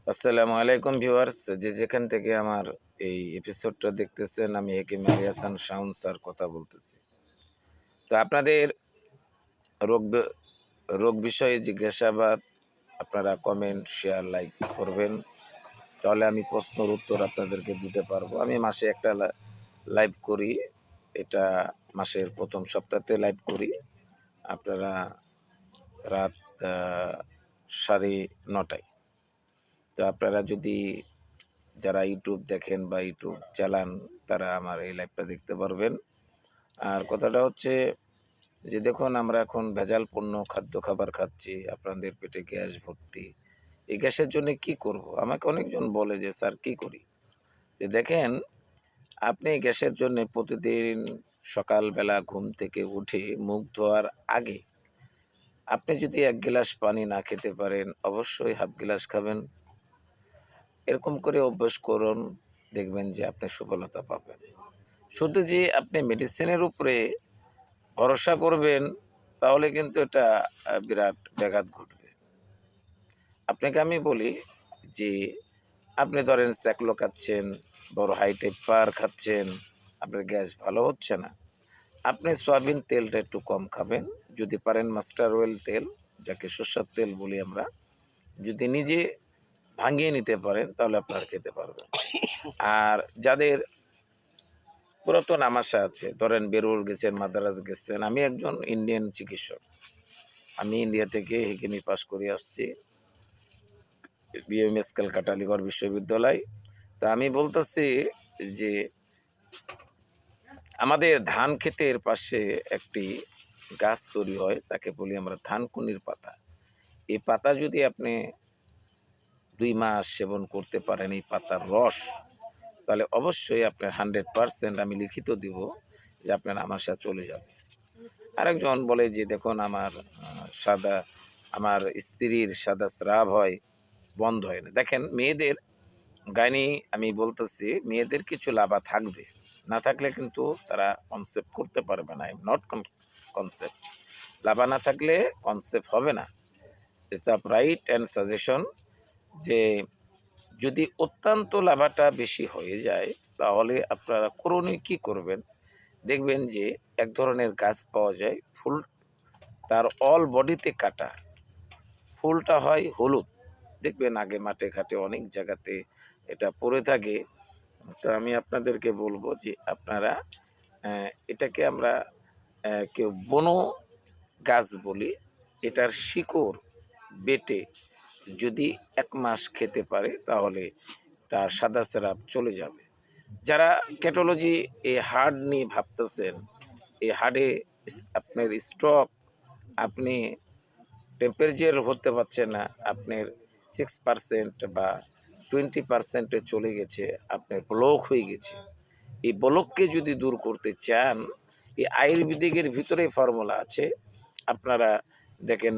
আসসালামু আলাইকুম ভিউয়ার্স, যে যেখান থেকে আমার এই এপিসোডটা দেখতেছেন, আমি হেকিম আলী হাসান শাওন স্যার কথা বলতেছি। তো আপনাদের রোগ রোগ বিষয়ে জিজ্ঞাসাবাদ আপনারা কমেন্ট, শেয়ার, লাইক করবেন, তাহলে আমি প্রশ্নের উত্তর আপনাদেরকে দিতে পারবো। আমি মাসে একটা লাইভ করি, এটা মাসের প্রথম সপ্তাহতে লাইভ করি। আপনারা রাত 9:30। তো আপনারা যদি যারা ইউটিউব দেখেন বা ইউটিউব চালান, তারা আমার এই লাইভটা দেখতে পারবেন। আর কথাটা হচ্ছে যে দেখুন, আমরা এখন ভেজাল পণ্য খাদ্য খাবার খাচ্ছি, আপনাদের পেটে গ্যাস ভর্তি। এই গ্যাসের জন্য কি করব? আমাকে অনেকজন বলে যে স্যার কি করি। যে দেখেন, আপনি গ্যাসের জন্য প্রতিদিন সকালবেলা ঘুম থেকে উঠে মুখ ধোয়ার আগে আপনি যদি 1 গ্লাস পানি না খেতে পারেন, অবশ্যই হাফ গ্লাস খাবেন। এরকম করে অভ্যাস করুন, দেখবেন যে আপনি সফলতা পাবেন। শুধু যে আপনি মেডিসিনের উপরে ভরসা করবেন, তাহলে কিন্তু এটা বিরাট ব্যাঘাত ঘটবে। আপনাকে আমি বলি যে আপনি ধরেন স্যাকলো খাচ্ছেন, বড় হাইটেক পার খাচ্ছেন, আপনার গ্যাস ভালো হচ্ছে না, আপনি সয়াবিন তেলটা একটু কম খাবেন। যদি পারেন মাস্টার অয়েল তেল, যাকে সরষের তেল বলি আমরা, যদি নিজে ভাঙিয়ে নিতে পারেন, তাহলে আপনারা খেতে পারবেন। আর যাদের পুরাতন আমাশা আছে, ধরেন বেরুর গেছেন, মাদ্রাজ গেছেন, আমি একজন ইন্ডিয়ান চিকিৎসক, আমি ইন্ডিয়া থেকে হেকিমি পাস করে আসছি, বিএমএস ক্যালকাটা আলিগড় বিশ্ববিদ্যালয়। তা আমি বলতেছি যে আমাদের ধান ক্ষেতের পাশে একটি গাছ তৈরি হয়, তাকে বলি আমরা ধানকুনির পাতা। এই পাতা যদি আপনি 2 মাস সেবন করতে পারেন, এই পাতার রস, তাহলে অবশ্যই আপনার 100% আমি লিখিত দিব যে আপনার আমাশা চলে যাবে। আরেকজন বলে যে দেখুন, আমার স্ত্রীর সাদা স্রাব হয়, বন্ধ হয় না। দেখেন, মেয়েদের গাইনি আমি বলতেছি, মেয়েদের কিছু লাভা থাকবে, না থাকলে কিন্তু তারা কনসেপ্ট করতে পারবে না। নট কনসেপ্ট, লাভা না থাকলে কনসেপ্ট হবে না। Is the right and suggestion যে যদি অত্যন্ত লাভাটা বেশি হয়ে যায়, তাহলে আপনারা করণীয় কী করবেন? দেখবেন যে এক ধরনের গাছ পাওয়া যায়, ফুল তার অল বডিতে কাটা, ফুলটা হয় হলুদ। দেখবেন আগে মাঠে ঘাটে অনেক জায়গাতে এটা পড়ে থাকে। তো আমি আপনাদেরকে বলবো যে আপনারা এটাকে আমরা কেউ বনো গাছ বলি, এটার শিকড় বেটে যদি 1 মাস খেতে পারে, তাহলে তার সাদা স্রাব চলে যাবে। যারা ক্যাটোলজি এই হার্ট নিয়ে ভাবতেছেন, এই হার্টে আপনার স্ট্রোক, আপনি টেম্পারেচার হতে পারছেন না, আপনার 6% বা 20% চলে গেছে, আপনার ব্লক হয়ে গেছে, এই ব্লককে যদি দূর করতে চান, এই আয়ুর্বেদিকের ভিতরে ফর্মুলা আছে। আপনারা দেখেন,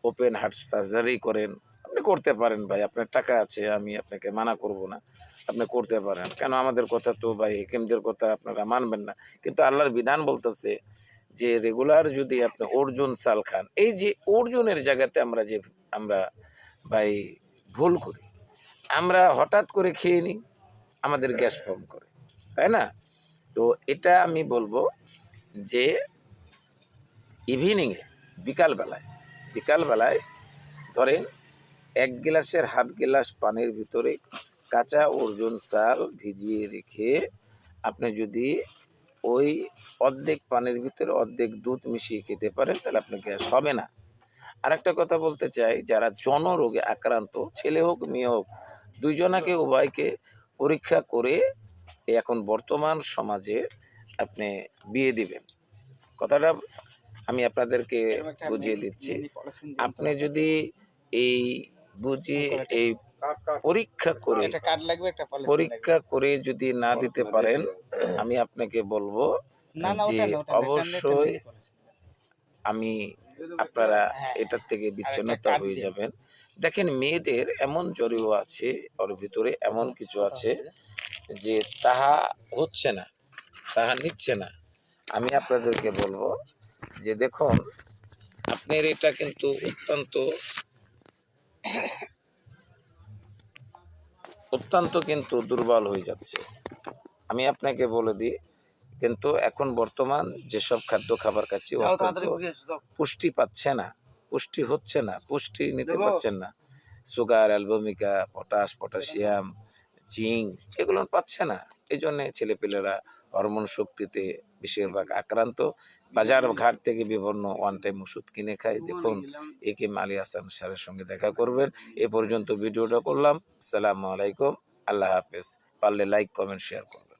ওপেন হার্ট সার্জারি করেন, আপনি করতে পারেন ভাই, আপনার টাকা আছে, আমি আপনাকে মানা করব না, আপনি করতে পারেন। কেন আমাদের কথা তো ভাই, হেকিমদের কথা আপনারা মানবেন না? কিন্তু আল্লাহর বিধান বলতেছে যে রেগুলার যদি আপনি অর্জুন চাল খান, এই যে অর্জুনের জায়গাতে আমরা ভাই ভুল করি, আমরা হঠাৎ করে খেয়ে নিই, আমাদের গ্যাস ফর্ম করে, তাই না? তো এটা আমি বলবো যে ইভিনিংয়ে, বিকালবেলায় ধরেন 1 গ্লাসের হাফ গ্লাস পানির ভিতরে কাঁচা অর্জুন চাল ভিজিয়ে রেখে আপনি যদি ওই অর্ধেক পানির ভিতরে অর্ধেক দুধ মিশিয়ে খেতে পারেন, তাহলে আপনার গ্যাস হবে না। আরেকটা কথা বলতে চাই, যারা জনরোগে আক্রান্ত, ছেলে হোক মেয়ে হোক, দুইজনাকে উভয়কে পরীক্ষা করে এখন বর্তমান সমাজে আপনি বিয়ে দিবেন। কথাটা আমি আপনাদেরকে বুঝিয়ে দিচ্ছি। আপনি যদি এই এই পরীক্ষা করে যদি না দিতে পারেন, আমি আপনাকে বলবো যে অবশ্যই আপনারা এটার থেকে বিচ্ছিন্নতা হয়ে যাবেন। দেখেন, মেয়েদের এমন জড়িও আছে, ওর ভিতরে এমন কিছু আছে যে তাহা হচ্ছে না, তাহা নিচ্ছে না। আমি আপনাদেরকে বলবো যে দেখুন, আপনার এটা কিন্তু অত্যন্ত অত্যন্ত কিন্তু দুর্বল হয়ে যাচ্ছে। আমি আপনাকে বলে দিই, কিন্তু এখন বর্তমান যেসব খাদ্য খাবার খাচ্ছি অত্যন্ত পুষ্টি পাচ্ছে না, পুষ্টি হচ্ছে না, পুষ্টি নিতে পারছেন না। সুগার, অ্যালবুমিকা, পটাশ, পটাশিয়াম, জিঙ্ক এগুলো পাচ্ছে না। এই জন্যে ছেলেপেলেরা হরমোন শক্তিতে বেশিরভাগ আক্রান্ত। বাজার ঘাট থেকে বিভিন্ন ওয়ান টাইম ওষুধ কিনে খায়। দেখুন, একে আলী হাসান স্যারের সঙ্গে দেখা করবেন। এ পর্যন্ত ভিডিওটা করলাম। আসসালামু আলাইকুম, আল্লাহ হাফেজ। পারলে লাইক, কমেন্ট, শেয়ার করবেন।